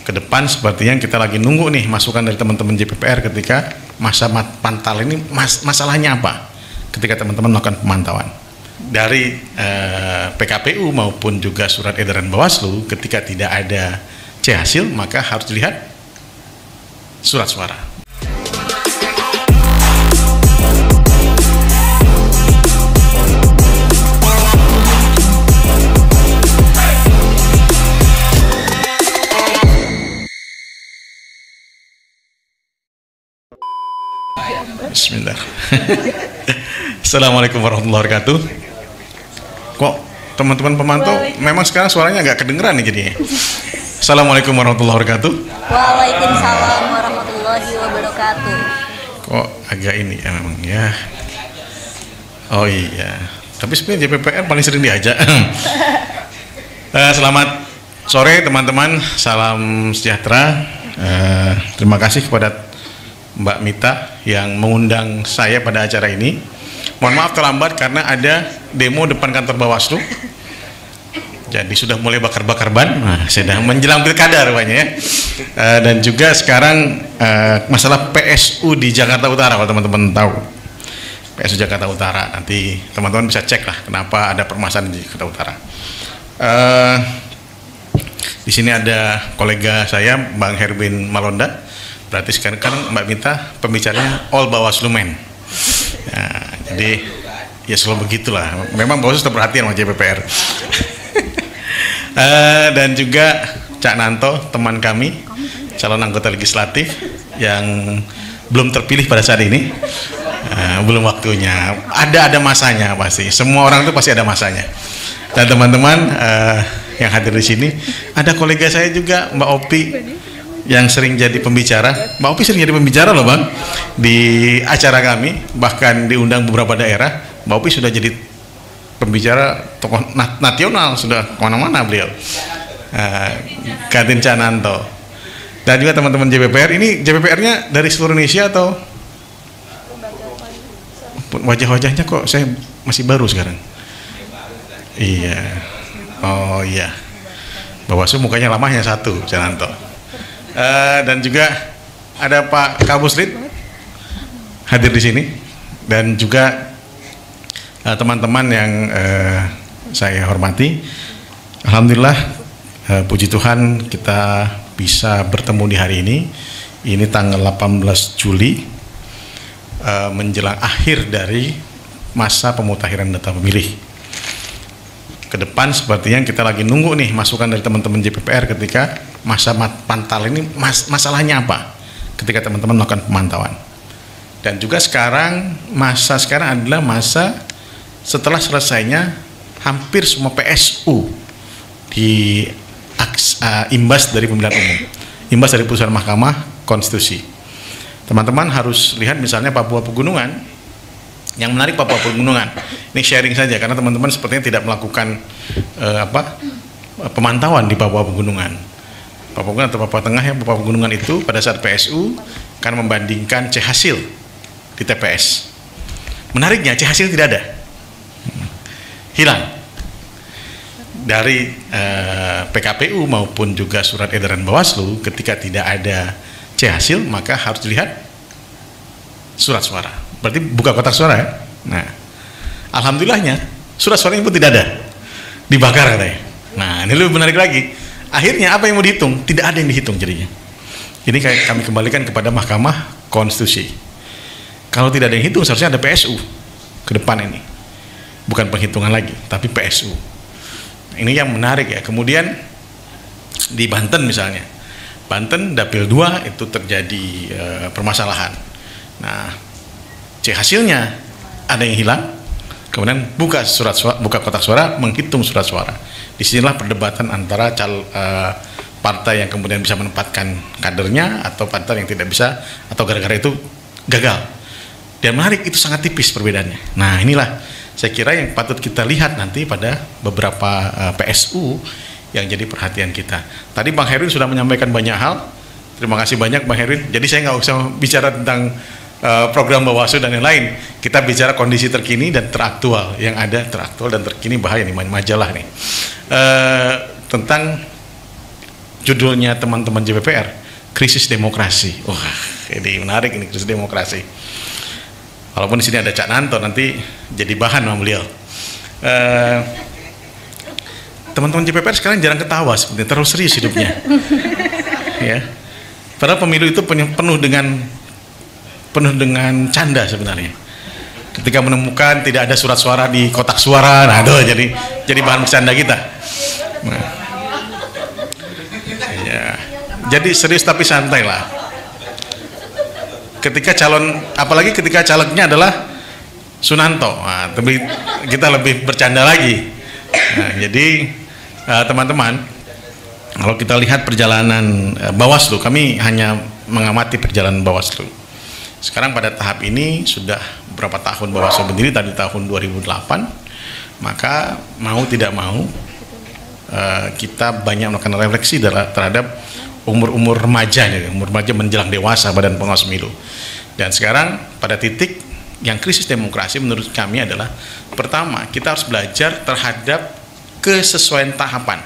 ke depan sepertinya kita lagi nunggu nih masukan dari teman-teman JPPR ketika masa pantal ini masalahnya apa ketika teman-teman melakukan pemantauan dari PKPU maupun juga surat edaran Bawaslu. Ketika tidak ada C hasil maka harus dilihat surat suara. Bismillah. Assalamualaikum warahmatullahi wabarakatuh. Kok teman-teman pemantau memang sekarang suaranya agak kedengeran nih jadinya. Assalamualaikum warahmatullahi wabarakatuh. Waalaikumsalam warahmatullahi wabarakatuh. Kok agak ini ya memang ya. Oh iya. Tapi sebenarnya JPPR paling sering diajak. Selamat sore teman-teman. Salam sejahtera. Terima kasih kepada Mbak Mita yang mengundang saya pada acara ini. Mohon maaf terlambat karena ada demo depan kantor Bawaslu. Jadi sudah mulai bakar-bakar ban. Nah, sedang menjelang pilkada rupanya ya. Dan juga sekarang masalah PSU di Jakarta Utara, kalau teman-teman tahu. PSU Jakarta Utara. Nanti teman-teman bisa cek lah kenapa ada permasalahan di Jakarta Utara. Di sini ada kolega saya, Bang Herwin Malonda. Berarti sekarang kan Mbak Mita pembicaranya all Bawaslu men. Nah, jadi ya selalu begitulah. Memang Bawaslu tetap perhatian sama JPPR. Dan juga Cak Nanto, teman kami, calon anggota legislatif yang belum terpilih pada saat ini. Belum waktunya. Ada masanya pasti. Semua orang itu pasti ada masanya. Dan teman-teman yang hadir di sini, ada kolega saya juga, Mbak Opi, yang sering jadi pembicara. Mbak Opi sering jadi pembicara loh Bang di acara kami, bahkan diundang beberapa daerah. Mbak Opi sudah jadi pembicara tokoh nasional, sudah kemana-mana beliau. Katin Cananto dan juga teman-teman JPPR. Ini JPPR-nya dari seluruh Indonesia atau wajah-wajahnya kok saya masih baru sekarang? Iya, oh iya, Bawaslu mukanya lamanya satu, Cananto. Dan juga ada Pak Kabusrit hadir di sini, dan juga teman-teman yang saya hormati. Alhamdulillah, puji Tuhan kita bisa bertemu di hari ini. Ini tanggal 18 Juli, menjelang akhir dari masa pemutakhiran data pemilih. Ke depan sepertinya kita lagi nunggu nih masukan dari teman-teman JPPR ketika masa pantal ini masalahnya apa ketika teman-teman melakukan pemantauan. Dan juga masa sekarang adalah masa setelah selesainya hampir semua PSU di imbas dari pemilihan umum, imbas dari putusan Mahkamah Konstitusi. Teman-teman harus lihat misalnya Papua Pegunungan. Yang menarik Papua Pegunungan, ini sharing saja karena teman-teman sepertinya tidak melakukan pemantauan di Papua Pegunungan. Papua Pegunungan atau Papua Tengah ya, Papua Pegunungan itu pada saat PSU kan membandingkan C hasil di TPS. Menariknya C hasil tidak ada, hilang dari PKPU maupun juga surat edaran Bawaslu. Ketika tidak ada C hasil maka harus dilihat surat suara. Berarti buka kotak suara ya. Nah, alhamdulillahnya surat suaranya pun tidak ada, dibakar katanya. Nah, ini lebih menarik lagi. Akhirnya apa yang mau dihitung? Tidak ada yang dihitung jadinya. Ini kayak kami kembalikan kepada Mahkamah Konstitusi. Kalau tidak ada yang hitung, seharusnya ada PSU ke depan ini. Bukan penghitungan lagi, tapi PSU. Ini yang menarik ya. Kemudian di Banten misalnya, Banten Dapil 2 itu terjadi permasalahan. Nah, C hasilnya ada yang hilang, kemudian buka kotak suara, menghitung surat suara. Disinilah perdebatan antara partai yang kemudian bisa menempatkan kadernya atau partai yang tidak bisa, atau gara-gara itu gagal. Dan menarik, itu sangat tipis perbedaannya. Nah, inilah saya kira yang patut kita lihat nanti pada beberapa PSU yang jadi perhatian kita. Tadi Bang Herwin sudah menyampaikan banyak hal. Terima kasih banyak Bang Herwin. Jadi saya nggak usah bicara tentang program Bawaslu dan yang lain. Kita bicara kondisi terkini dan teraktual. Yang ada teraktual dan terkini, bahaya nih majalah nih. Tentang judulnya teman-teman JPPR, krisis demokrasi. Wah, ini menarik ini, krisis demokrasi. Walaupun di sini ada Cak Nanto, nanti jadi bahan sama beliau. Teman-teman JPPR sekarang jarang ketawa, sepertinya terlalu serius hidupnya. Ya, padahal pemilu itu penuh dengan canda sebenarnya. Ketika menemukan tidak ada surat suara di kotak suara, nah itu jadi bahan bercanda kita. Nah, ya, jadi serius tapi santai lah. Ketika apalagi ketika calegnya adalah Sunanto, nah, tapi kita lebih bercanda lagi. Nah, jadi teman-teman, kalau kita lihat perjalanan Bawaslu, kami hanya mengamati perjalanan Bawaslu. Sekarang pada tahap ini sudah berapa tahun Bawaslu berdiri, tadi tahun 2008, maka mau tidak mau kita banyak melakukan refleksi terhadap umur remaja menjelang dewasa Badan Pengawas Pemilu. Dan sekarang pada titik yang krisis demokrasi menurut kami adalah, pertama, kita harus belajar terhadap kesesuaian tahapan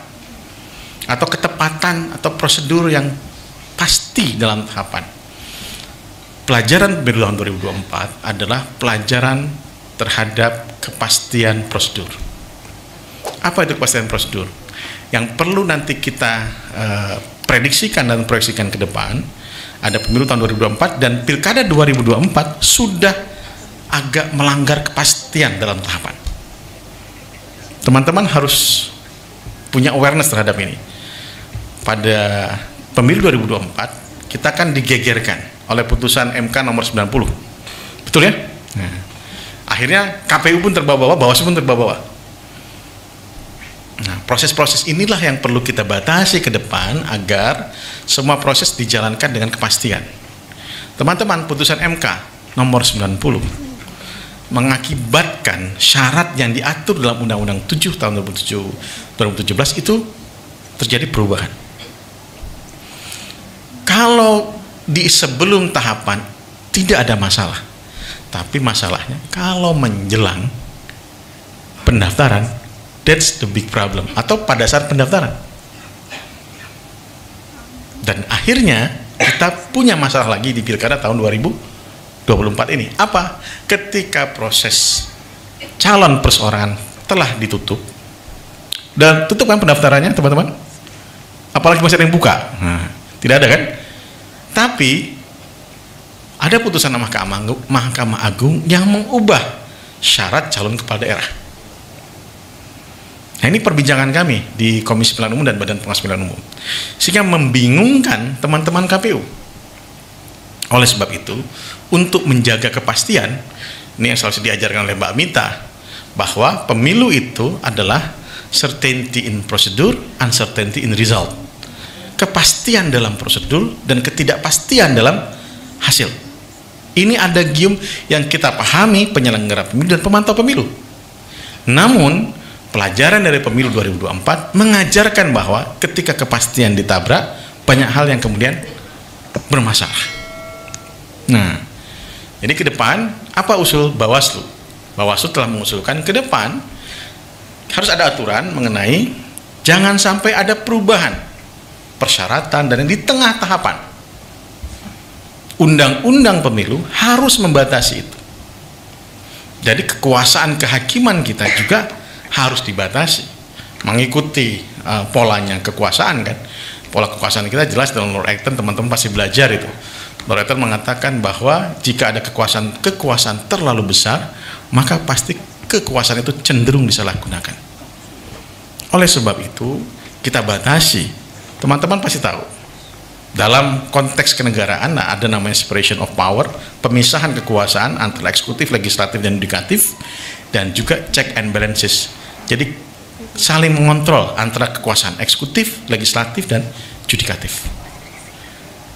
atau ketepatan atau prosedur yang pasti dalam tahapan. Pelajaran pemilu tahun 2024 adalah pelajaran terhadap kepastian prosedur. Apa itu kepastian prosedur? Yang perlu nanti kita prediksikan dan proyeksikan ke depan, ada pemilu tahun 2024 dan pilkada 2024 sudah agak melanggar kepastian dalam tahapan. Teman-teman harus punya awareness terhadap ini. Pada pemilu 2024 kita kan digegerkan oleh putusan MK nomor 90, betul ya? Nah, akhirnya KPU pun terbawa-bawa, Bawaslu pun terbawa-bawa. Nah, proses-proses inilah yang perlu kita batasi ke depan agar semua proses dijalankan dengan kepastian. Teman-teman, putusan MK nomor 90 mengakibatkan syarat yang diatur dalam Undang-Undang 7 tahun 2017 itu terjadi perubahan. Kalau di sebelum tahapan tidak ada masalah, tapi masalahnya kalau menjelang pendaftaran, that's the big problem, atau pada saat pendaftaran. Dan akhirnya kita punya masalah lagi di pilkada tahun 2024 ini. Apa? Ketika proses calon perseorangan telah ditutup, dan tutup kan pendaftarannya teman-teman, apalagi masih ada yang buka, nah, tidak ada kan? Tapi ada putusan Mahkamah Agung yang mengubah syarat calon kepala daerah. Nah, ini perbincangan kami di Komisi Pemilihan Umum dan Badan Pengawas Pemilihan Umum, sehingga membingungkan teman-teman KPU. Oleh sebab itu, untuk menjaga kepastian, ini yang selalu diajarkan oleh Mbak Mita, bahwa pemilu itu adalah certainty in procedure, uncertainty in result. Kepastian dalam prosedur dan ketidakpastian dalam hasil. Ini ada gium yang kita pahami penyelenggara pemilu dan pemantau pemilu. Namun pelajaran dari pemilu 2024 mengajarkan bahwa ketika kepastian ditabrak, banyak hal yang kemudian bermasalah. Nah, jadi ke depan apa usul Bawaslu? Bawaslu telah mengusulkan ke depan harus ada aturan mengenai jangan sampai ada perubahan persyaratan dan di tengah tahapan. Undang-undang pemilu harus membatasi itu. Jadi kekuasaan kehakiman kita juga harus dibatasi, mengikuti polanya kekuasaan kan. Pola kekuasaan kita jelas dalam Lord Acton, teman-teman pasti belajar itu. Lord Acton mengatakan bahwa jika ada kekuasaan terlalu besar, maka pasti kekuasaan itu cenderung disalahgunakan. Oleh sebab itu kita batasi. Teman-teman pasti tahu dalam konteks kenegaraan ada namanya separation of power, pemisahan kekuasaan antara eksekutif, legislatif, dan yudikatif, dan juga check and balances. Jadi saling mengontrol antara kekuasaan eksekutif, legislatif, dan yudikatif.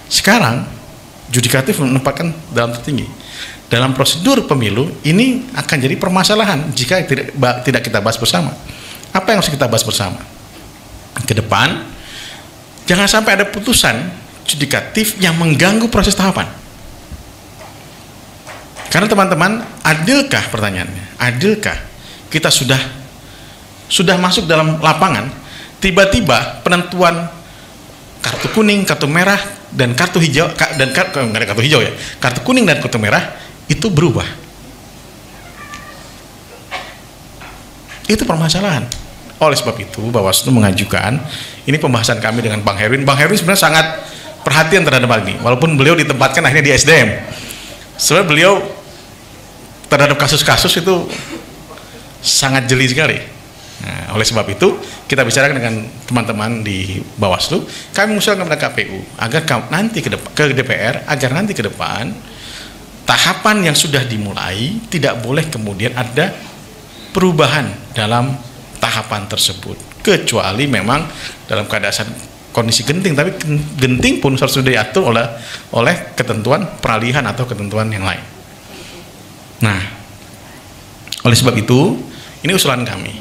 Sekarang yudikatif menempatkan dalam tertinggi. Dalam prosedur pemilu ini akan jadi permasalahan jika tidak kita bahas bersama. Apa yang harus kita bahas bersama? Ke depan jangan sampai ada putusan yudikatif yang mengganggu proses tahapan. Karena teman-teman, adilkah pertanyaannya? Adilkah kita sudah masuk dalam lapangan, tiba-tiba penentuan kartu kuning, kartu merah, dan kartu hijau, nggak ada kartu hijau ya, kartu kuning dan kartu merah itu berubah. Itu permasalahan. Oleh sebab itu Bawaslu mengajukan, ini pembahasan kami dengan Bang Herwin. Bang Herwin sebenarnya sangat perhatian terhadap hal ini, walaupun beliau ditempatkan akhirnya di SDM. Sebenarnya beliau terhadap kasus-kasus itu sangat jeli sekali. Nah, oleh sebab itu kita bicarakan dengan teman-teman di Bawaslu, kami mengusulkan kepada KPU agar nanti ke DPR agar nanti ke depan tahapan yang sudah dimulai tidak boleh kemudian ada perubahan dalam tahapan tersebut, kecuali memang dalam keadaan kondisi genting, tapi genting pun harus sudah diatur oleh ketentuan peralihan atau ketentuan yang lain. Nah, oleh sebab itu ini usulan kami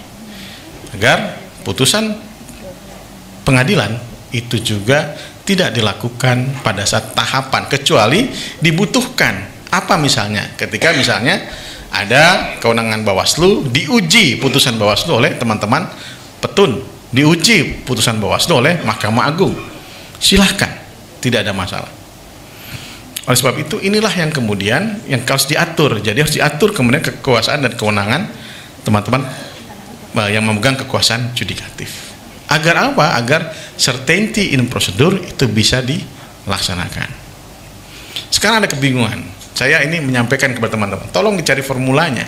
agar putusan pengadilan itu juga tidak dilakukan pada saat tahapan, kecuali dibutuhkan. Apa misalnya? Ketika misalnya ada kewenangan Bawaslu, diuji putusan Bawaslu oleh teman-teman petun, diuji putusan Bawaslu oleh Mahkamah Agung, silahkan, tidak ada masalah. Oleh sebab itu inilah yang kemudian yang harus diatur. Jadi harus diatur kemudian kekuasaan dan kewenangan teman-teman yang memegang kekuasaan yudikatif. Agar apa? Agar certainty in prosedur itu bisa dilaksanakan. Sekarang ada kebingungan. Saya ini menyampaikan kepada teman-teman, tolong dicari formulanya.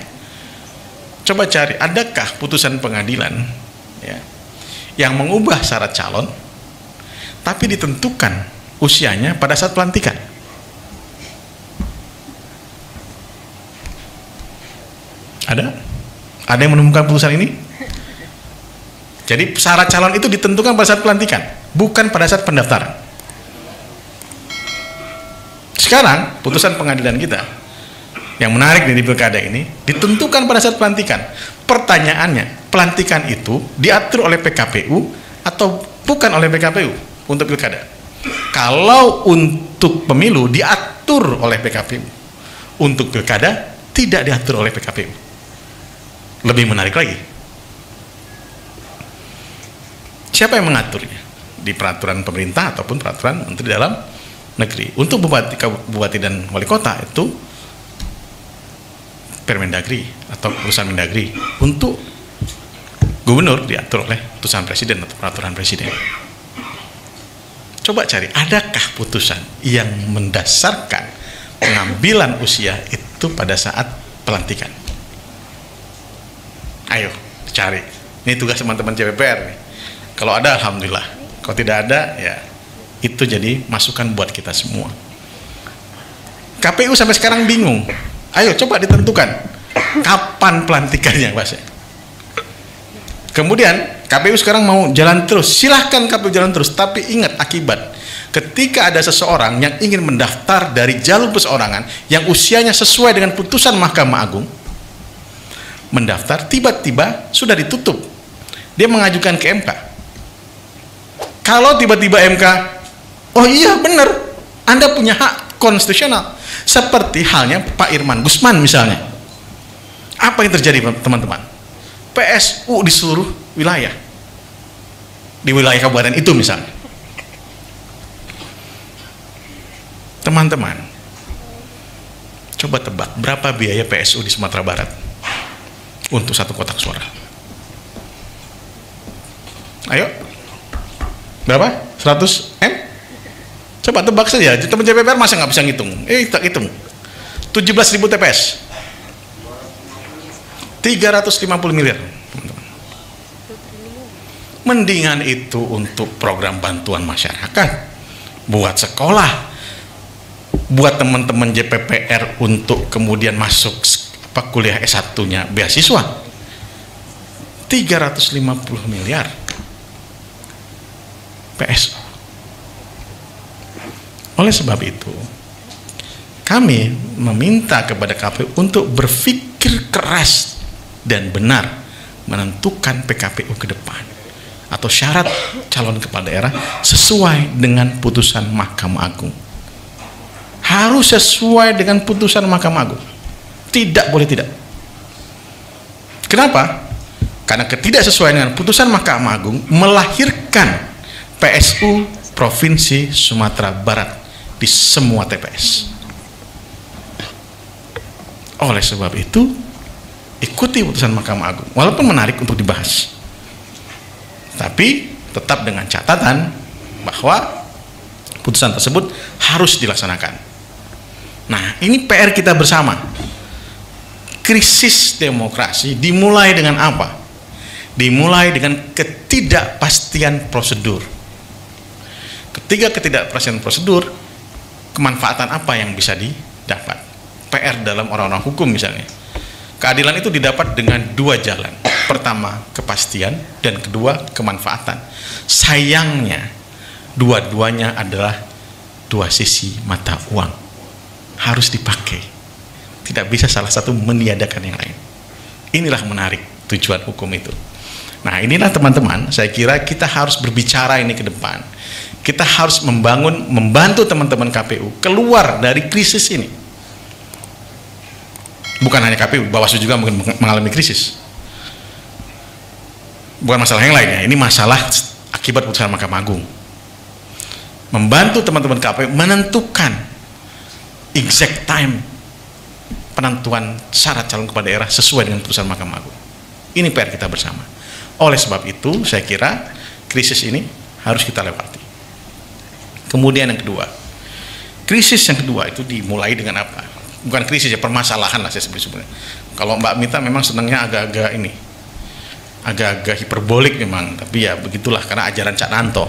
Coba cari, adakah putusan pengadilan ya, yang mengubah syarat calon tapi ditentukan usianya pada saat pelantikan? Ada yang menemukan putusan ini? Jadi syarat calon itu ditentukan pada saat pelantikan, bukan pada saat pendaftaran. Sekarang putusan pengadilan kita yang menarik di pilkada ini ditentukan pada saat pelantikan. Pertanyaannya, pelantikan itu diatur oleh PKPU atau bukan oleh PKPU untuk pilkada? Kalau untuk pemilu diatur oleh PKPU, untuk pilkada tidak diatur oleh PKPU. Lebih menarik lagi, siapa yang mengaturnya? Di peraturan pemerintah ataupun peraturan menteri dalam negeri. Untuk bupati dan wali kota itu Permendagri atau putusan Mendagri. Untuk gubernur diatur oleh putusan presiden atau peraturan presiden. Coba cari, adakah putusan yang mendasarkan pengambilan usia itu pada saat pelantikan? Ayo cari. Ini tugas teman-teman CPPR nih. Kalau ada alhamdulillah, kalau tidak ada ya itu jadi masukan buat kita semua. KPU sampai sekarang bingung. Ayo coba ditentukan kapan pelantikannya, Mas. Kemudian KPU sekarang mau jalan terus, silahkan KPU jalan terus, tapi ingat akibat. Ketika ada seseorang yang ingin mendaftar dari jalur perseorangan yang usianya sesuai dengan putusan Mahkamah Agung, mendaftar, tiba-tiba sudah ditutup, dia mengajukan ke MK. Kalau tiba-tiba MK, oh iya benar, Anda punya hak konstitusional, seperti halnya Pak Irman Gusman misalnya. Apa yang terjadi teman-teman? PSU di seluruh wilayah, di wilayah kabupaten itu misalnya. Teman-teman, coba tebak berapa biaya PSU di Sumatera Barat untuk satu kotak suara? Ayo, berapa? 100 M? Coba tebak saja. Teman CPPR masa nggak bisa ngitung? Tak hitung. 17.000 TPS, 350 miliar. Mendingan itu untuk program bantuan masyarakat, buat sekolah, buat teman-teman JPPR untuk kemudian masuk kuliah S1-nya beasiswa. 350 miliar PSU. Oleh sebab itu kami meminta kepada KPU untuk berpikir keras dan benar menentukan PKPU ke depan atau syarat calon kepala daerah sesuai dengan putusan Mahkamah Agung. Harus sesuai dengan putusan Mahkamah Agung. Tidak boleh tidak. Kenapa? Karena ketidaksesuaian dengan putusan Mahkamah Agung melahirkan PSU Provinsi Sumatera Barat di semua TPS. Oleh sebab itu, ikuti putusan Mahkamah Agung, walaupun menarik untuk dibahas, tapi tetap dengan catatan bahwa putusan tersebut harus dilaksanakan. Nah, ini PR kita bersama. Krisis demokrasi dimulai dengan apa? Dimulai dengan ketidakpastian prosedur. Ketika ketidakpastian prosedur, kemanfaatan apa yang bisa didapat? PR dalam orang-orang hukum misalnya. Keadilan itu didapat dengan dua jalan. Pertama, kepastian, dan kedua, kemanfaatan. Sayangnya, dua-duanya adalah dua sisi mata uang. Harus dipakai. Tidak bisa salah satu meniadakan yang lain. Inilah menarik tujuan hukum itu. Nah, inilah teman-teman, saya kira kita harus berbicara ini ke depan. Kita harus membantu teman-teman KPU keluar dari krisis ini. Bukan hanya KPU, Bawaslu juga mungkin mengalami krisis. Bukan masalah yang lain ya, ini masalah akibat putusan Mahkamah Agung. Membantu teman-teman KPU menentukan exact time penentuan syarat calon kepala daerah sesuai dengan putusan Mahkamah Agung. Ini PR kita bersama. Oleh sebab itu, saya kira krisis ini harus kita lewati. Kemudian yang kedua, krisis yang kedua itu dimulai dengan apa? Bukan krisis ya, permasalahan lah saya sebut-sebutnya. Kalau Mbak Mita memang senangnya agak-agak ini, agak-agak hiperbolik memang, tapi ya begitulah karena ajaran Cak Nanto.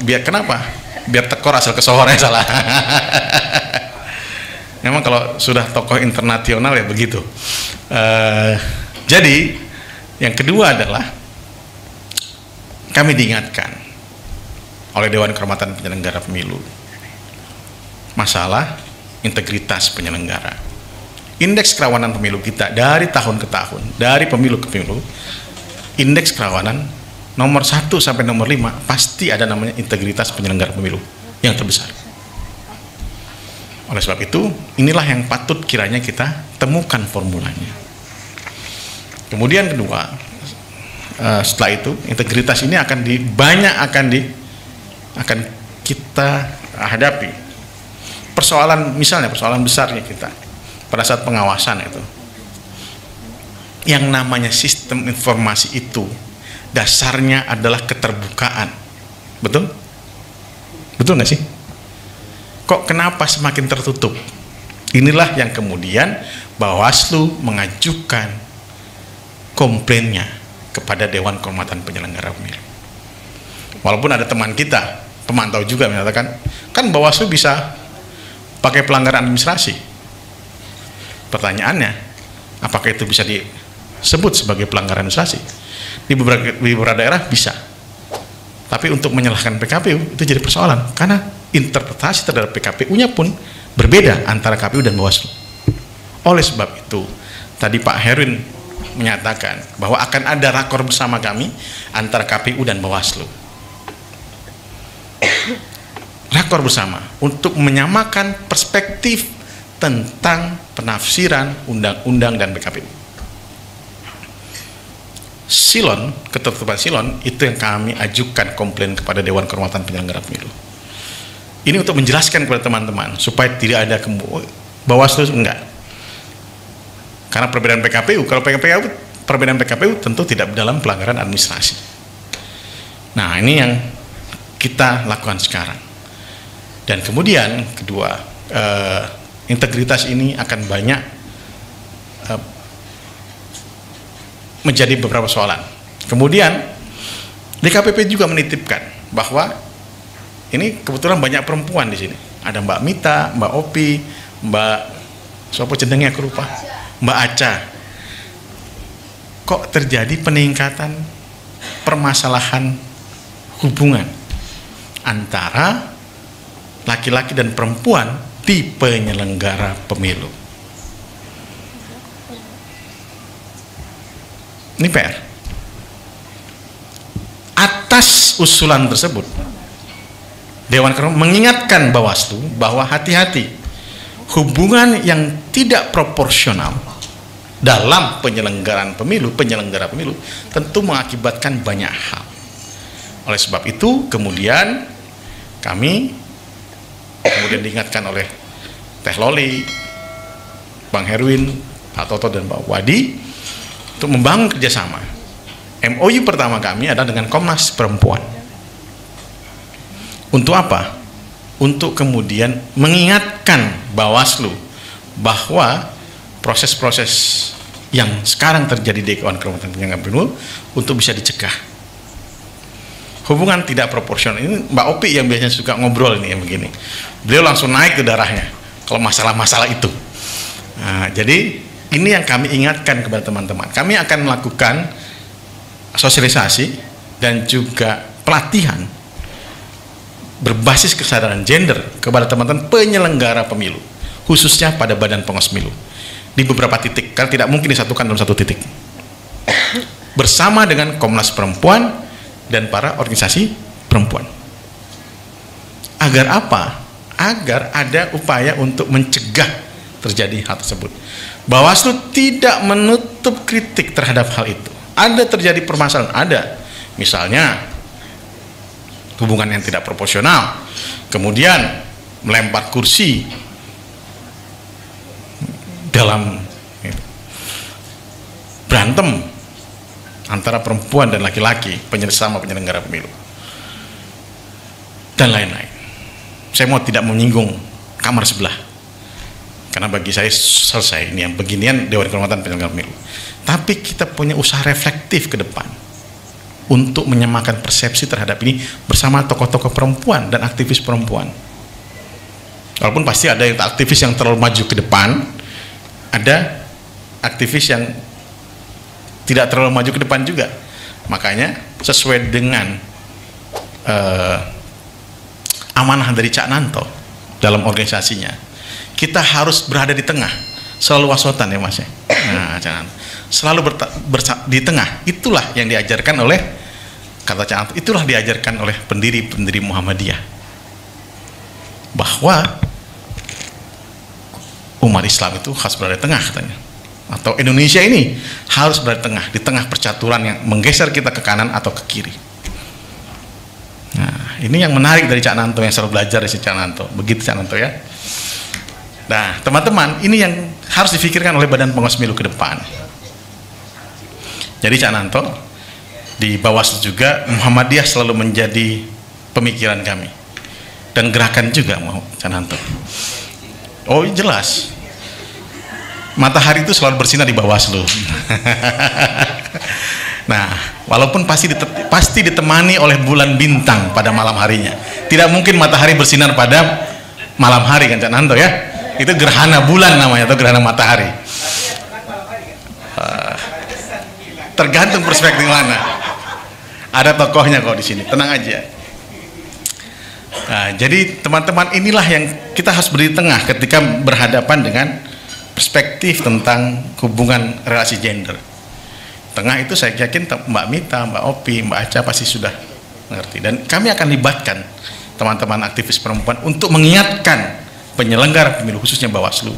Biar kenapa? Biar tekor asal kesohornya salah. Memang kalau sudah tokoh internasional ya begitu. Jadi yang kedua adalah kami diingatkan oleh Dewan Kehormatan Penyelenggara Pemilu masalah integritas penyelenggara. Indeks kerawanan pemilu kita dari tahun ke tahun, dari pemilu ke pemilu, indeks kerawanan nomor 1 sampai nomor 5 pasti ada namanya integritas penyelenggara pemilu yang terbesar. Oleh sebab itu, inilah yang patut kiranya kita temukan formulanya. Kemudian kedua, setelah itu integritas ini akan kita hadapi. Persoalan misalnya persoalan besarnya kita pada saat pengawasan itu, yang namanya sistem informasi itu dasarnya adalah keterbukaan. Betul nggak sih? Kok kenapa semakin tertutup? Inilah yang kemudian Bawaslu mengajukan komplainnya kepada Dewan Kehormatan Penyelenggara Pemilu. Walaupun ada teman kita pemantau juga menyatakan, kan Bawaslu bisa pakai pelanggaran administrasi. Pertanyaannya, apakah itu bisa disebut sebagai pelanggaran administrasi? Di beberapa daerah bisa, tapi untuk menyalahkan PKPU itu jadi persoalan karena interpretasi terhadap PKPU-nya pun berbeda antara KPU dan Bawaslu. Oleh sebab itu, tadi Pak Herwin menyatakan bahwa akan ada rakor bersama kami antara KPU dan Bawaslu. Rakor bersama untuk menyamakan perspektif tentang penafsiran undang-undang dan PKPU. Silon, ketertutupan silon itu yang kami ajukan komplain kepada Dewan Kehormatan Penyelenggara Pemilu. Ini untuk menjelaskan kepada teman-teman supaya tidak ada Bawaslu enggak. Karena perbedaan PKPU, kalau perbedaan PKPU tentu tidak dalam pelanggaran administrasi. Nah, ini yang kita lakukan sekarang. Dan kemudian kedua, integritas ini akan banyak menjadi beberapa soalan. Kemudian DKPP juga menitipkan bahwa ini kebetulan banyak perempuan di sini. Ada Mbak Mita, Mbak Opi, Mbak siapa jenengnya aku lupa, Mbak Aca. Kok terjadi peningkatan permasalahan hubungan antara laki-laki dan perempuan di penyelenggara pemilu? Ini PR. Atas usulan tersebut, Dewan Kehormatan mengingatkan Bawaslu bahwa hati-hati, hubungan yang tidak proporsional dalam penyelenggara pemilu tentu mengakibatkan banyak hal. Oleh sebab itu kemudian kami kemudian diingatkan oleh Teh Loli, Bang Herwin, Pak Toto dan Pak Wadi untuk membangun kerjasama. MOU pertama kami adalah dengan Komnas Perempuan. Untuk apa? Untuk kemudian mengingatkan Bawaslu bahwa proses-proses yang sekarang terjadi di Dewan Kehormatan Penyelenggara Pemilu untuk bisa dicegah. Hubungan tidak proporsional ini Mbak Opi yang biasanya suka ngobrol ini yang begini. Beliau langsung naik ke darahnya kalau masalah-masalah itu. Nah, jadi ini yang kami ingatkan kepada teman-teman. Kami akan melakukan sosialisasi dan juga pelatihan berbasis kesadaran gender kepada teman-teman penyelenggara pemilu, khususnya pada Badan Pengawas Pemilu di beberapa titik, karena tidak mungkin disatukan dalam satu titik, bersama dengan Komnas Perempuan dan para organisasi perempuan. Agar apa? Agar ada upaya untuk mencegah terjadi hal tersebut. Bawaslu tidak menutup kritik terhadap hal itu. Ada terjadi permasalahan, ada. Misalnya hubungan yang tidak proporsional, kemudian melempar kursi dalam berantem antara perempuan dan laki-laki sama penyelenggara pemilu dan lain-lain. Saya mau tidak menyinggung kamar sebelah karena bagi saya selesai ini yang beginian Dewan Kehormatan Penyelenggara Pemilu, tapi kita punya usaha reflektif ke depan untuk menyamakan persepsi terhadap ini bersama tokoh-tokoh perempuan dan aktivis perempuan. Walaupun pasti ada yang aktivis yang terlalu maju ke depan, ada aktivis yang tidak terlalu maju ke depan juga. Makanya sesuai dengan amanah dari Cak Nanto dalam organisasinya, kita harus berada di tengah, selalu waswatan ya Mas ya. Nah, jangan selalu di tengah. Itulah yang diajarkan oleh, kata Cak Nanto, itulah diajarkan oleh pendiri Muhammadiyah, bahwa umat Islam itu harus berada di tengah katanya, atau Indonesia ini harus berada di tengah percaturan yang menggeser kita ke kanan atau ke kiri. Nah, ini yang menarik dari Cak Nanto, yang selalu belajar dari Cak Nanto. Begitu Cak Nanto ya. Nah, teman-teman, ini yang harus difikirkan oleh Badan Pengawas Pemilu ke depan. Jadi Cak Nanto, di Bawaslu juga Muhammadiyah selalu menjadi pemikiran kami dan gerakan juga mau Cak Nanto. Oh jelas, matahari itu selalu bersinar di Bawaslu. Nah, walaupun pasti ditemani oleh bulan bintang pada malam harinya. Tidak mungkin matahari bersinar pada malam hari kan Cak Nanto ya. Itu gerhana bulan namanya atau gerhana matahari. Tergantung perspektif mana. Ada tokohnya kok di sini. Tenang aja. Nah, jadi teman-teman, inilah yang kita harus berdiri tengah ketika berhadapan dengan perspektif tentang hubungan relasi gender. Tengah itu saya yakin Mbak Mita, Mbak Opi, Mbak Aca pasti sudah mengerti. Dan kami akan libatkan teman-teman aktivis perempuan untuk mengingatkan penyelenggara pemilu khususnya Bawaslu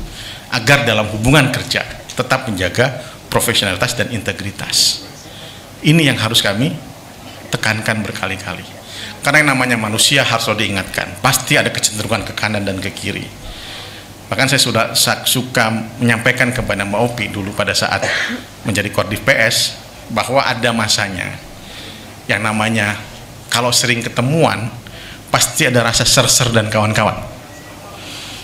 agar dalam hubungan kerja tetap menjaga profesionalitas dan integritas. Ini yang harus kami tekankan berkali-kali. Karena yang namanya manusia harus selalu diingatkan, pasti ada kecenderungan ke kanan dan ke kiri. Bahkan saya sudah suka menyampaikan kepada Mbak Opi dulu pada saat menjadi Kordif PS, bahwa ada masanya yang namanya kalau sering ketemuan pasti ada rasa ser-ser dan kawan-kawan.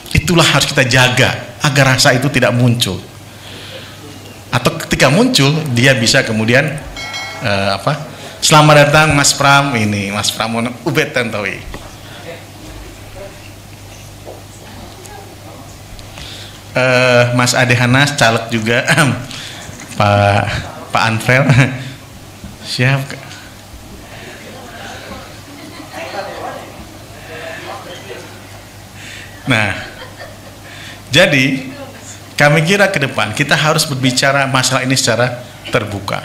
Itulah harus kita jaga agar rasa itu tidak muncul, atau ketika muncul dia bisa kemudian selamat datang Mas Pram, ini Mas Pramono Ubed Tantowi. Mas Ade Hanas caleg juga. Pak Anfrel siap. Nah, jadi kami kira ke depan kita harus berbicara masalah ini secara terbuka.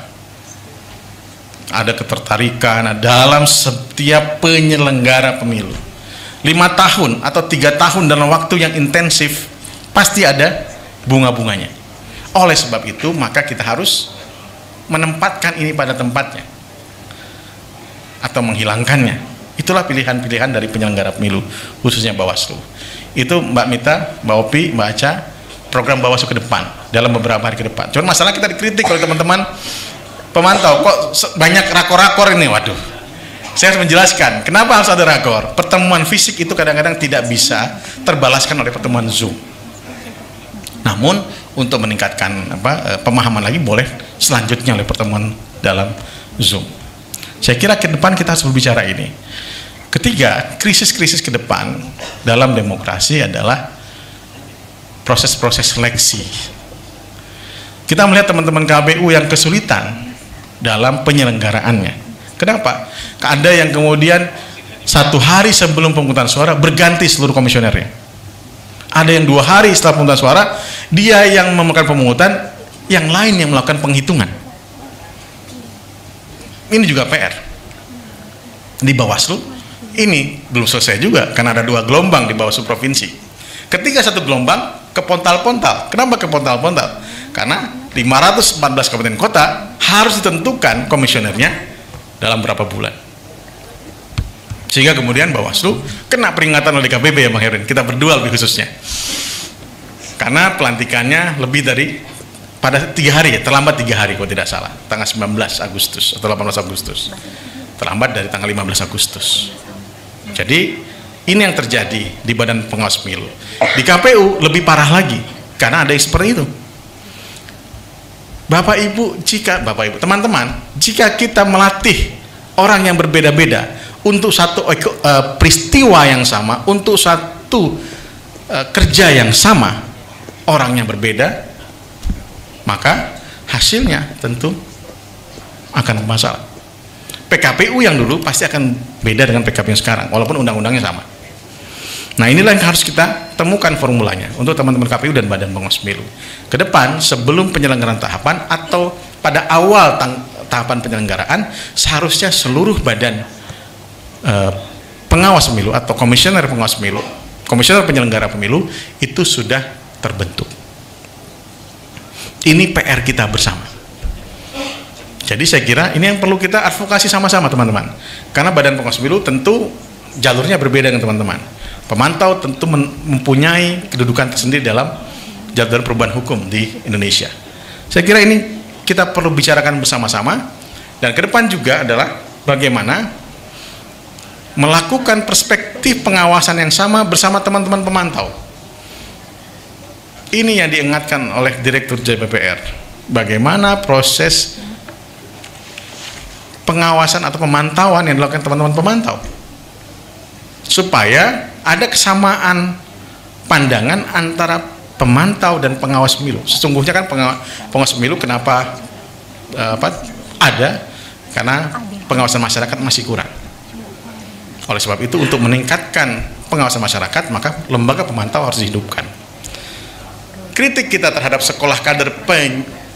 Ada ketertarikan dalam setiap penyelenggara pemilu. 5 tahun atau 3 tahun dalam waktu yang intensif pasti ada bunga-bunganya. Oleh sebab itu maka kita harus menempatkan ini pada tempatnya. atau menghilangkannya. Itulah pilihan-pilihan dari penyelenggara pemilu, khususnya Bawaslu. Itu Mbak Mita, Mbak Opi, Mbak Aca, program Bawaslu ke depan dalam beberapa hari ke depan. Cuman masalah kita dikritik oleh teman-teman pemantau, kok banyak rakor-rakor ini. Waduh, saya harus menjelaskan kenapa harus ada rakor. Pertemuan fisik itu kadang-kadang tidak bisa terbalaskan oleh pertemuan Zoom. Namun untuk meningkatkan pemahaman lagi boleh selanjutnya oleh pertemuan dalam Zoom. Saya kira ke depan kita harus berbicara ini. Ketiga, krisis-krisis ke depan dalam demokrasi adalah proses-proses seleksi. Kita melihat teman-teman KPU yang kesulitan dalam penyelenggaraannya. Kenapa? Ada yang kemudian 1 hari sebelum pemungutan suara berganti seluruh komisionernya. Ada yang 2 hari setelah pemungutan suara dia yang melakukan pemungutan, yang lain yang melakukan penghitungan. Ini juga PR di Bawaslu. Ini belum selesai juga karena ada 2 gelombang di Bawaslu provinsi. Ketika 1 gelombang kepontal-pontal. Kenapa kepontal-pontal? Karena 514 kabupaten kota harus ditentukan komisionernya dalam berapa bulan. Sehingga kemudian Bawaslu kena peringatan oleh KPB ya Bang Herin. Kita berdua lebih khususnya. Karena pelantikannya lebih dari pada 3 hari ya, terlambat 3 hari kalau tidak salah. Tanggal 19 Agustus atau 18 Agustus. Terlambat dari tanggal 15 Agustus. Jadi ini yang terjadi di Badan Pengawas Pemilu. Di KPU lebih parah lagi karena ada yang seperti itu. Bapak Ibu, teman-teman, jika kita melatih orang yang berbeda-beda untuk satu peristiwa yang sama, untuk satu kerja yang sama, orang yang berbeda, maka hasilnya tentu akan bermasalah. PKPU yang dulu pasti akan beda dengan PKPU yang sekarang, walaupun undang-undangnya sama. Nah, inilah yang harus kita temukan formulanya untuk teman-teman KPU dan Badan Pengawas Pemilu. Ke depan, sebelum penyelenggaraan tahapan atau pada awal tahapan penyelenggaraan, seharusnya seluruh badan pengawas pemilu atau komisioner pengawas pemilu, komisioner penyelenggara pemilu itu sudah terbentuk. Ini PR kita bersama. Jadi saya kira ini yang perlu kita advokasi sama-sama teman-teman. Karena Badan Pengawas Pemilu tentu jalurnya berbeda dengan teman-teman. Pemantau tentu mempunyai kedudukan tersendiri dalam jalur perubahan hukum di Indonesia. Saya kira ini kita perlu bicarakan bersama-sama. Dan ke depan juga adalah bagaimana melakukan perspektif pengawasan yang sama bersama teman-teman pemantau. Ini yang diingatkan oleh Direktur JPPR. Bagaimana proses pengawasan atau pemantauan yang dilakukan teman-teman pemantau supaya ada kesamaan pandangan antara pemantau dan pengawas pemilu. Sesungguhnya kan pengawas pemilu kenapa ada? Karena pengawasan masyarakat masih kurang. Oleh sebab itu untuk meningkatkan pengawasan masyarakat maka lembaga pemantau harus dihidupkan. Kritik kita terhadap sekolah kader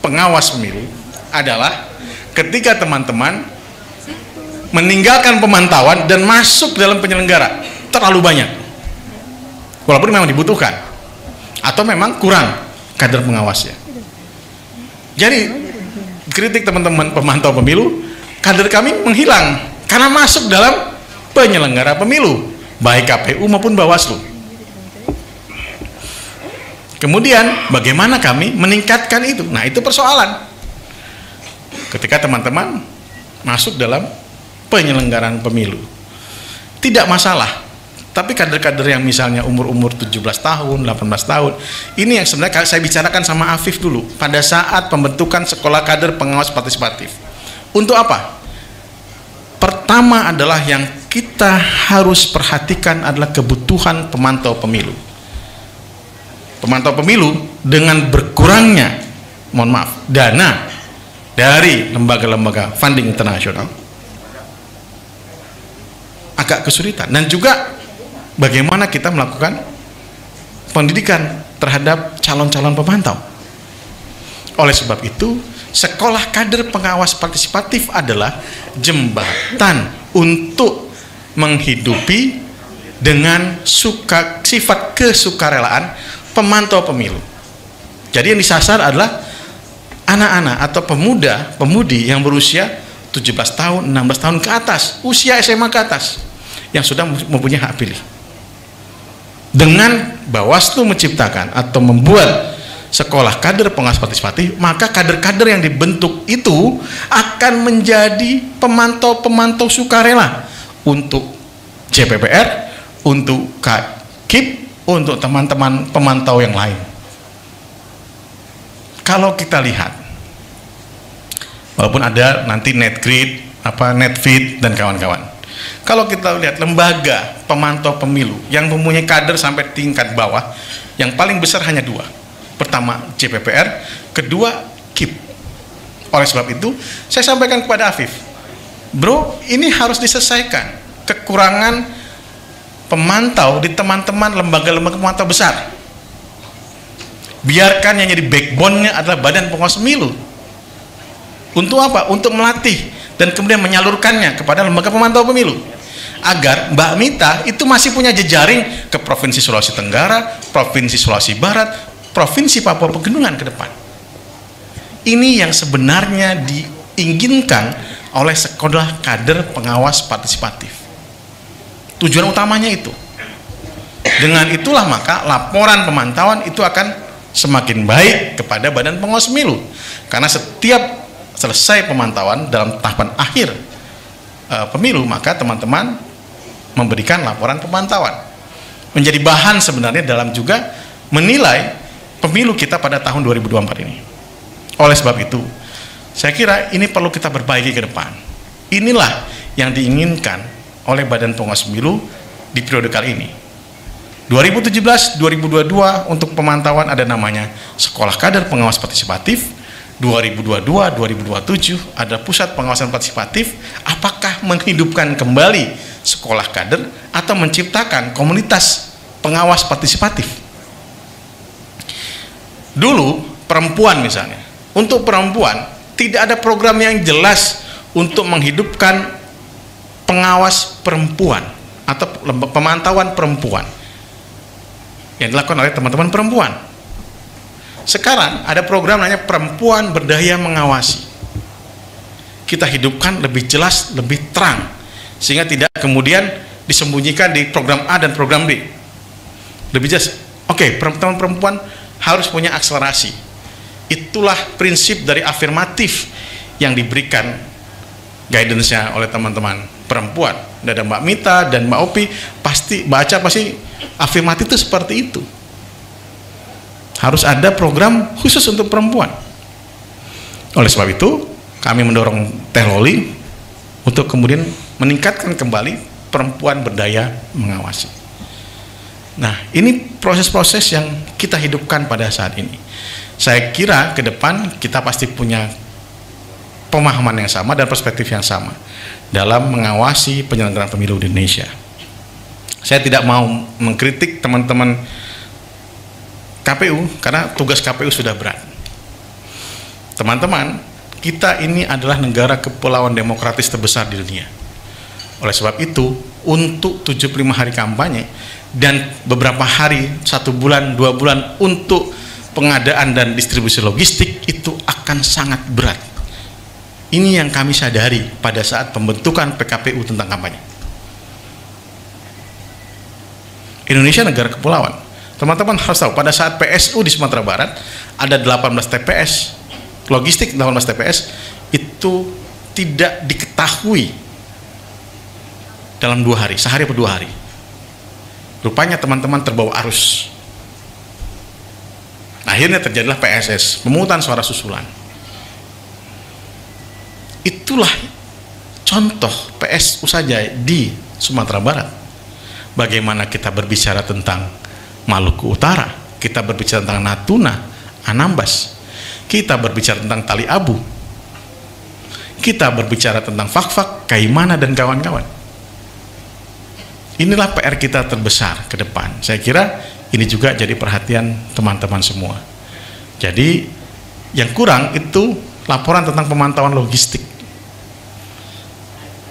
pengawas pemilu adalah ketika teman-teman meninggalkan pemantauan dan masuk dalam penyelenggara terlalu banyak, walaupun memang dibutuhkan atau memang kurang kader pengawasnya. Jadi kritik teman-teman pemantau pemilu, kader kami menghilang karena masuk dalam penyelenggara pemilu baik KPU maupun Bawaslu. Kemudian bagaimana kami meningkatkan itu? Nah, itu persoalan. Ketika teman-teman masuk dalam penyelenggaraan pemilu tidak masalah, tapi kader-kader yang misalnya umur-umur 17 tahun, 18 tahun, ini yang sebenarnya saya bicarakan sama Afif dulu pada saat pembentukan sekolah kader pengawas partisipatif. Untuk apa? Pertama adalah yang kita harus perhatikan adalah kebutuhan pemantau pemilu. Pemantau pemilu dengan berkurangnya, mohon maaf, dana dari lembaga-lembaga funding internasional agak kesulitan. Dan juga bagaimana kita melakukan pendidikan terhadap calon-calon pemantau. Oleh sebab itu sekolah kader pengawas partisipatif adalah jembatan untuk menghidupi dengan sifat kesukarelaan pemantau pemilu. Jadi yang disasar adalah anak-anak atau pemuda-pemudi yang berusia 17 tahun, 16 tahun ke atas, usia SMA ke atas, yang sudah mempunyai hak pilih. Dengan Bawaslu menciptakan atau membuat sekolah kader pengawas partisipatif, maka kader-kader yang dibentuk itu akan menjadi pemantau-pemantau sukarela untuk JPPR, untuk KIP, untuk teman-teman pemantau yang lain. Kalau kita lihat, walaupun ada nanti NetGrid, NetFit dan kawan-kawan, kalau kita lihat lembaga pemantau pemilu yang mempunyai kader sampai tingkat bawah, yang paling besar hanya dua. Pertama JPPR, kedua KIP. Oleh sebab itu, saya sampaikan kepada Afif, bro, ini harus diselesaikan kekurangan pemantau di teman-teman lembaga-lembaga pemantau besar. Biarkan yang jadi backbone-nya adalah Badan Pengawas Pemilu. Untuk apa? Untuk melatih dan kemudian menyalurkannya kepada lembaga pemantau pemilu, agar Mbak Mita itu masih punya jejaring ke Provinsi Sulawesi Tenggara, Provinsi Sulawesi Barat, Provinsi Papua Pegunungan ke depan. Ini yang sebenarnya diinginkan oleh sekolah kader pengawas partisipatif. Tujuan utamanya itu. Dengan itulah maka laporan pemantauan itu akan semakin baik kepada Badan Pengawas Pemilu, karena setiap selesai pemantauan dalam tahapan akhir pemilu, maka teman-teman memberikan laporan pemantauan, menjadi bahan sebenarnya dalam juga menilai pemilu kita pada tahun 2024 ini. Oleh sebab itu, saya kira ini perlu kita perbaiki ke depan. Inilah yang diinginkan oleh Badan Pengawas Pemilu di periode kali ini. 2017-2022 untuk pemantauan ada namanya Sekolah Kader Pengawas Partisipatif. 2022-2027 ada Pusat Pengawasan Partisipatif. Apakah menghidupkan kembali sekolah kader atau menciptakan komunitas pengawas partisipatif? Dulu perempuan misalnya, untuk perempuan tidak ada program yang jelas untuk menghidupkan pengawas perempuan atau pemantauan perempuan yang dilakukan oleh teman-teman perempuan. Sekarang ada program namanya Perempuan Berdaya Mengawasi. Kita hidupkan lebih jelas, lebih terang, sehingga tidak kemudian disembunyikan di program A dan program B. Lebih jelas. Oke, teman-teman perempuan harus punya akselerasi. Itulah prinsip dari afirmatif yang diberikan guidance-nya oleh teman-teman perempuan. Ada Mbak Mita dan Mbak Opi pasti baca, pasti afirmatif itu seperti itu. Harus ada program khusus untuk perempuan. Oleh sebab itu, kami mendorong Teh Loli untuk kemudian meningkatkan kembali perempuan berdaya mengawasi. Nah, ini proses-proses yang kita hidupkan pada saat ini. Saya kira ke depan kita pasti punya pemahaman yang sama dan perspektif yang sama dalam mengawasi penyelenggaraan pemilu di Indonesia. Saya tidak mau mengkritik teman-teman KPU karena tugas KPU sudah berat. Teman-teman, kita ini adalah negara kepulauan demokratis terbesar di dunia. Oleh sebab itu, untuk 75 hari kampanye dan beberapa hari, 1 bulan, 2 bulan untuk pengadaan dan distribusi logistik itu akan sangat berat. Ini yang kami sadari pada saat pembentukan PKPU tentang kampanye. Indonesia negara kepulauan. Teman-teman harus tahu, pada saat PSU di Sumatera Barat ada 18 TPS, logistik 18 TPS itu tidak diketahui dalam 2 hari, sehari atau 2 hari. Rupanya teman-teman terbawa arus. Akhirnya terjadilah PSS, pemungutan suara susulan. Itulah contoh PSU saja di Sumatera Barat. Bagaimana kita berbicara tentang Maluku Utara, kita berbicara tentang Natuna, Anambas, kita berbicara tentang Tali Abu, kita berbicara tentang Fak-Fak, Kaimana dan kawan-kawan. Inilah PR kita terbesar ke depan. Saya kira ini juga jadi perhatian teman-teman semua. Jadi yang kurang itu laporan tentang pemantauan logistik.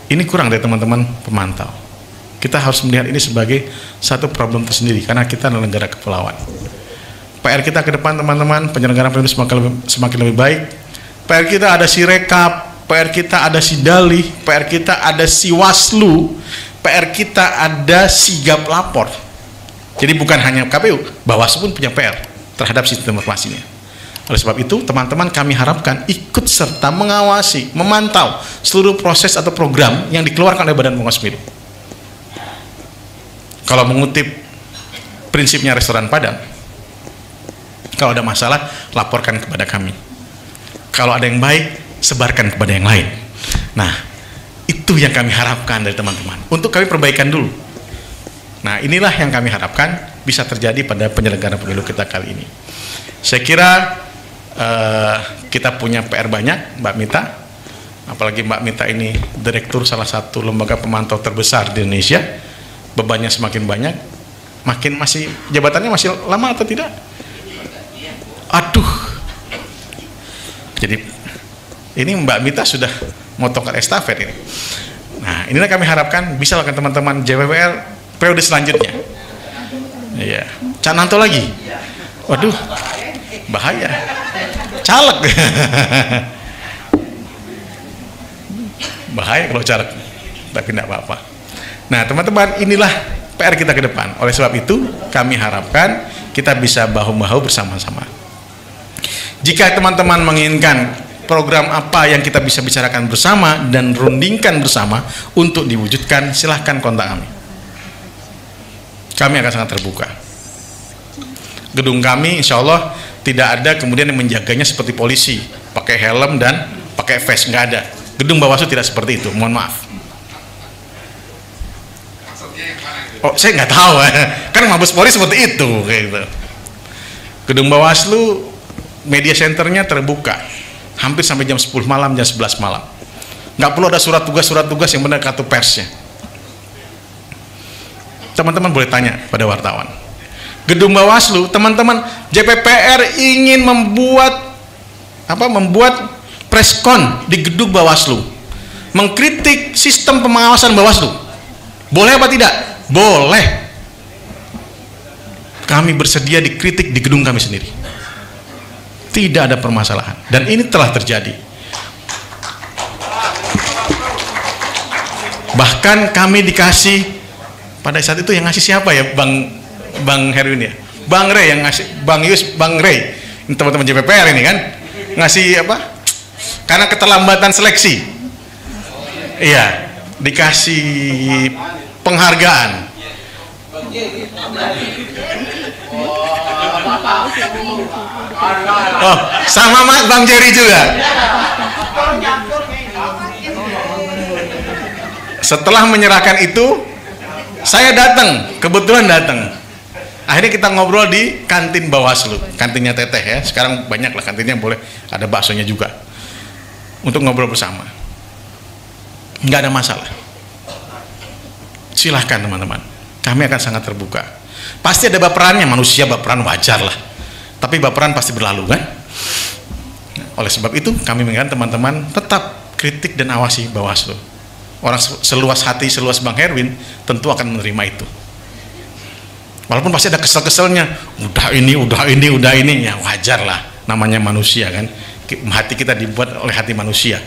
Ini kurang dari teman-teman pemantau. Kita harus melihat ini sebagai satu problem tersendiri karena kita adalah negara kepulauan. PR kita ke depan teman-teman, penyelenggaraan pemilu semakin lebih baik. PR kita ada Sirekap, PR kita ada Sidali, PR kita ada Siwaslu, PR kita ada Sigap Lapor. Jadi bukan hanya KPU, Bawaslu pun punya PR terhadap sistem informasinya. Oleh sebab itu, teman-teman kami harapkan ikut serta mengawasi, memantau seluruh proses atau program yang dikeluarkan oleh Badan Pengawas Pemilu. Kalau mengutip prinsipnya restoran Padang, kalau ada masalah, laporkan kepada kami. Kalau ada yang baik, sebarkan kepada yang lain. Nah, itu yang kami harapkan dari teman-teman. Untuk kami perbaikan dulu. Nah, inilah yang kami harapkan bisa terjadi pada penyelenggaraan pemilu kita kali ini. Saya kira kita punya PR banyak, Mbak Mita. Apalagi Mbak Mita ini direktur salah satu lembaga pemantau terbesar di Indonesia. Bebannya semakin banyak. Masih jabatannya masih lama atau tidak? Aduh. Jadi ini Mbak Mita sudah mau tongkat estafet ini. Nah, inilah kami harapkan bisa lakukan teman-teman JPPR periode selanjutnya. Iya. Cananto lagi. Waduh. Bahaya. Caleg. Bahaya kalau caleg. Tapi tidak apa-apa. Nah, teman-teman, inilah PR kita ke depan. Oleh sebab itu, kami harapkan kita bisa bahu-bahu bersama-sama. Jika teman-teman menginginkan program apa yang kita bisa bicarakan bersama dan rundingkan bersama untuk diwujudkan, silahkan kontak kami. Kami akan sangat terbuka. Gedung kami insya Allah tidak ada kemudian yang menjaganya seperti polisi, pakai helm dan pakai vest, nggak ada. Gedung Bawaslu tidak seperti itu, mohon maaf. Oh, saya nggak tahu, kan Mabes Polri seperti itu, kayak gitu. Gedung Bawaslu media centernya terbuka, hampir sampai jam 10 malam, jam 11 malam. Nggak perlu ada surat tugas yang benar kartu persnya. Teman-teman boleh tanya pada wartawan. Gedung Bawaslu, teman-teman, JPPR ingin membuat preskon di gedung Bawaslu, mengkritik sistem pengawasan Bawaslu. Boleh apa tidak? Boleh. Kami bersedia dikritik di gedung kami sendiri. Tidak ada permasalahan. Dan ini telah terjadi. Bahkan kami dikasih, pada saat itu yang ngasih siapa ya, Bang Herwin ya? Bang Ray yang ngasih, Bang Ray. Ini teman-teman JPPR ini kan, ngasih apa? Karena keterlambatan seleksi. Iya, dikasih penghargaan. Oh, sama Mas Bang Jerry juga. Setelah menyerahkan itu, saya datang, kebetulan datang. Akhirnya kita ngobrol di kantin Bawaslu, kantinnya Teteh ya. Sekarang banyak lah kantinnya, boleh ada baksonya juga. Untuk ngobrol bersama. Nggak ada masalah. Silahkan teman-teman. Kami akan sangat terbuka. Pasti ada baperannya, manusia baperan wajar lah. Tapi baperan pasti berlalu kan? Oleh sebab itu kami mengingatkan teman-teman tetap kritik dan awasi Bawaslu. Orang seluas hati, seluas Bang Herwin tentu akan menerima itu. Walaupun pasti ada kesel-keselnya, udah ini, ya wajar lah, namanya manusia kan. Hati kita dibuat oleh hati manusia.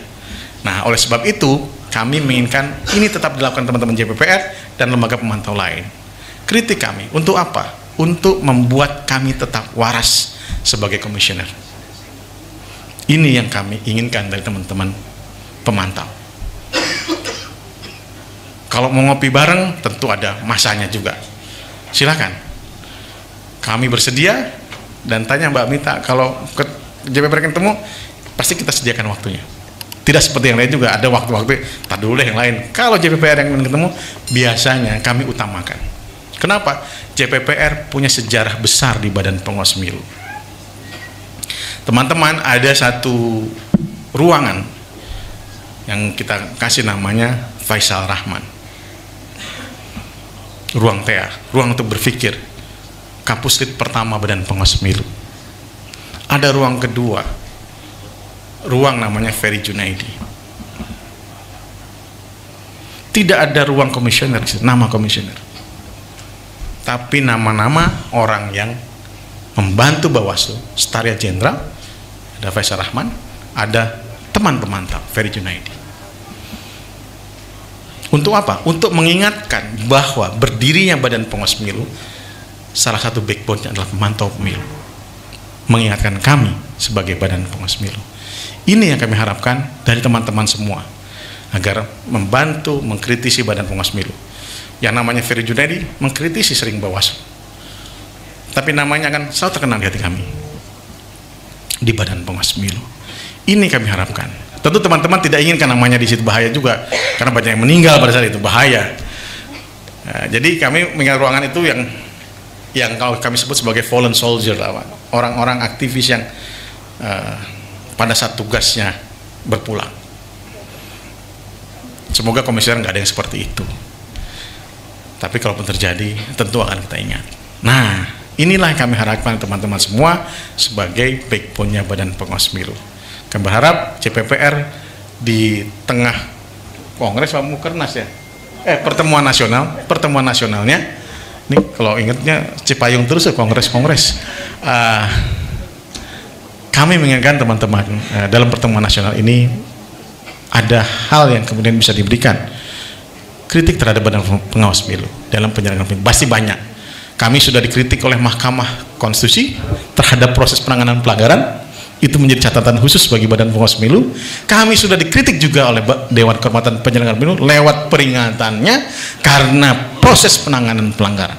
Nah, oleh sebab itu kami menginginkan ini tetap dilakukan teman-teman JPPR dan lembaga pemantau lain. Kritik kami untuk apa? Untuk membuat kami tetap waras sebagai komisioner. Ini yang kami inginkan dari teman-teman pemantau. Kalau mau ngopi bareng tentu ada masanya juga. Silakan. Kami bersedia, dan tanya Mbak Mita, kalau ke JPPR ketemu pasti kita sediakan waktunya. Tidak seperti yang lain juga, ada waktu-waktu tak dulu deh yang lain. Kalau JPPR yang ingin ketemu, biasanya kami utamakan. Kenapa? JPPR punya sejarah besar di Badan Pengawas Pemilu. Teman-teman, ada satu ruangan yang kita kasih namanya Faisal Rahman. Ruang TA, ruang untuk berpikir. Kampus Lit pertama Badan Pengawas Pemilu. Ada ruang kedua, ruang namanya Ferry Junaidi. Tidak ada ruang komisioner, nama komisioner, tapi nama-nama orang yang membantu Bawaslu. Setara Jenderal, ada Faisal Rahman, ada teman pemantau Ferry Junaidi. Untuk apa? Untuk mengingatkan bahwa berdirinya Badan Pengawas Pemilu, salah satu backbone-nya adalah pemantau pemilu. Mengingatkan kami sebagai Badan Pengawas Pemilu. Ini yang kami harapkan dari teman-teman semua, agar membantu mengkritisi Badan Pengawas Pemilu. Yang namanya Ferry Junaidi mengkritisi sering Bawaslu, tapi namanya kan selalu terkenal di hati kami di Badan Pengawas Pemilu. Ini kami harapkan. Tentu teman-teman tidak inginkan namanya di situ, bahaya juga karena banyak yang meninggal pada saat itu, bahaya. Nah, jadi kami mengingat ruangan itu yang kalau kami sebut sebagai fallen soldier, orang-orang aktivis yang pada saat tugasnya berpulang. Semoga komisioner nggak ada yang seperti itu. Tapi kalaupun terjadi, tentu akan kita ingat. Nah, inilah yang kami harapkan teman-teman semua sebagai backbone-nya Badan Pengawas Pemilu. Kami berharap CPPR di tengah Kongres Pak Mukernas ya, pertemuan nasionalnya, ini kalau ingatnya Cipayung terus ya Kongres. Kami mengingatkan teman-teman dalam pertemuan nasional ini ada hal yang kemudian bisa diberikan kritik terhadap Badan Pengawas Pemilu dalam penyelenggaraan pemilu. Pasti banyak. Kami sudah dikritik oleh Mahkamah Konstitusi terhadap proses penanganan pelanggaran. Itu menjadi catatan khusus bagi Badan Pengawas Pemilu. Kami sudah dikritik juga oleh Dewan Kehormatan Penyelenggara Pemilu lewat peringatannya karena proses penanganan pelanggaran.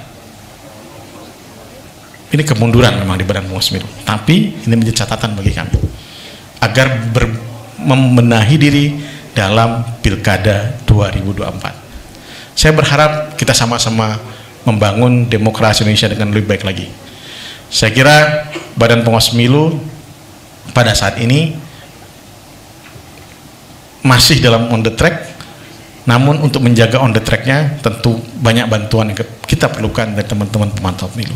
Ini kemunduran memang di Badan Pengawas Pemilu. Tapi ini menjadi catatan bagi kami agar membenahi diri dalam Pilkada 2024. Saya berharap kita sama-sama membangun demokrasi Indonesia dengan lebih baik lagi. Saya kira Badan Pengawas Pemilu pada saat ini masih dalam on the track, namun untuk menjaga on the tracknya tentu banyak bantuan yang kita perlukan dari teman-teman pemantau pemilu.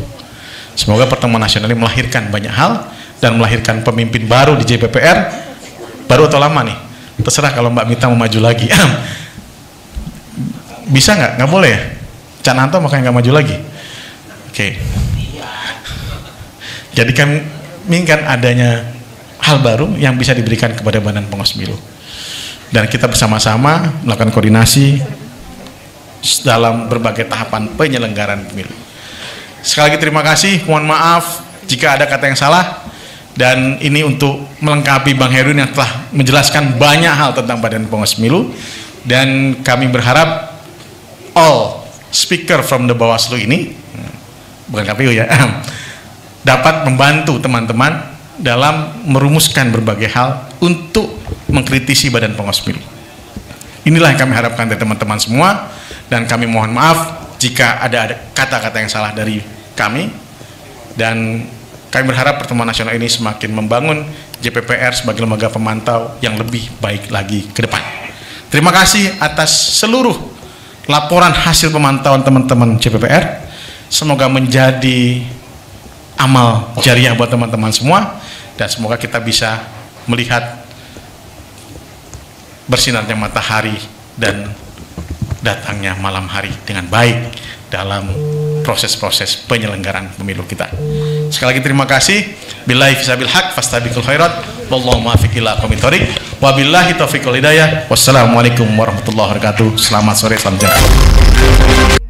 Semoga pertemuan nasional ini melahirkan banyak hal dan melahirkan pemimpin baru di JPPR, baru atau lama nih, terserah kalau Mbak Mita mau maju lagi. Bisa nggak? Nggak boleh ya? Cananto makanya nggak maju lagi. Oke. Jadi kami inginkan adanya hal baru yang bisa diberikan kepada Badan Pengawas Pemilu, dan kita bersama-sama melakukan koordinasi dalam berbagai tahapan penyelenggaraan pemilu. Sekali lagi terima kasih, mohon maaf jika ada kata yang salah, dan ini untuk melengkapi Bang Herwin yang telah menjelaskan banyak hal tentang Badan Pengawas Pemilu, dan kami berharap all speaker from the Bawaslu ini, bukan KPU ya, dapat membantu teman-teman dalam merumuskan berbagai hal untuk mengkritisi Badan Pengawas Pemilu. Inilah yang kami harapkan dari teman-teman semua, dan kami mohon maaf jika ada kata-kata yang salah dari kami, dan kami berharap pertemuan nasional ini semakin membangun JPPR sebagai lembaga pemantau yang lebih baik lagi ke depan. Terima kasih atas seluruh laporan hasil pemantauan teman-teman JPPR. Semoga menjadi amal jariah buat teman-teman semua, dan semoga kita bisa melihat bersinarnya matahari dan datangnya malam hari dengan baik dalam proses-proses penyelenggaraan pemilu kita. Sekali lagi terima kasih. Billahi fisabil haq fastabiqul khairat wallahu muwaffiq ila aqwamit thoriq wabillahi taufiq wal hidayah. Wassalamualaikum warahmatullahi wabarakatuh. Selamat sore, salam sejahtera.